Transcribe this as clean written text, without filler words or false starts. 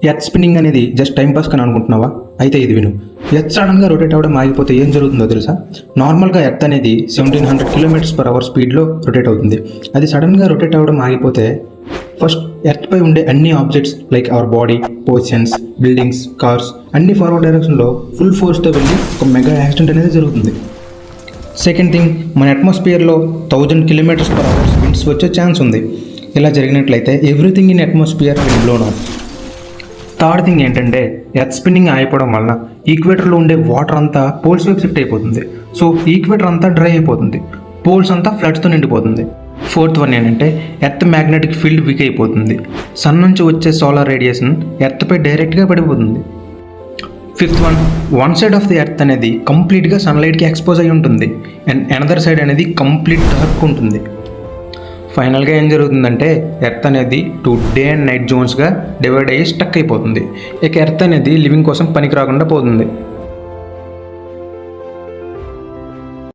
Earth spinning అనేది just time pass అని అనుకుంటున్నావా? అయితే ఇది విను. ఎర్త్ సడన్గా రొటేట్ అవ్వడం ఆగిపోతే ఏం జరుగుతుందో తెలుసా? నార్మల్గా ఎర్త్ అనేది 1700 km/h స్పీడ్లో రొటేట్ అవుతుంది. అది సడన్గా రొటేట్ అవ్వడం ఆగిపోతే ఫస్ట్ ఎర్త్పై ఉండే అన్ని objects like our body, positions, buildings, cars అన్ని ఫార్వర్డ్ డైరెక్షన్లో ఫుల్ ఫోర్స్తో వెళ్ళి ఒక మెగా యాక్సిడెంట్ అనేది జరుగుతుంది. సెకండ్ థింగ్, మన అట్మాస్ఫియర్లో 1000 km/h విండ్స్ వచ్చే ఛాన్స్ ఉంది. ఇలా జరిగినట్లయితే everything in atmosphere will blown off. Third thing ఏంటంటే, ఎర్త్ స్పిన్నింగ్ అయిపోవడం వలన ఈక్వేటర్లో ఉండే వాటర్ అంతా పోల్స్ వైపు షిఫ్ట్ అయిపోతుంది. సో ఈక్వేటర్ అంతా డ్రై అయిపోతుంది, పోల్స్ అంతా ఫ్లడ్స్తో నిండిపోతుంది. ఫోర్త్ వన్ ఏంటంటే, ఎర్త్ మ్యాగ్నెటిక్ ఫీల్డ్ వీక్ అయిపోతుంది. సన్ నుంచి వచ్చే సోలార్ రేడియేషన్ ఎర్త్పై డైరెక్ట్గా పడిపోతుంది. Fifth one side of the earth అనేది కంప్లీట్గా సన్లైట్కి ఎక్స్పోజ్ అయి ఉంటుంది అండ్ అనదర్ సైడ్ అనేది కంప్లీట్ డార్క్ ఉంటుంది. ఫైనల్గా ఏం జరుగుతుందంటే, ఎర్త్ అనేది 2 డే అండ్ నైట్ జోన్స్గా డివైడ్ అయ్యి స్టక్ అయిపోతుంది. ఇక ఎర్త్ అనేది లివింగ్ కోసం పనికి రాకుండా పోతుంది.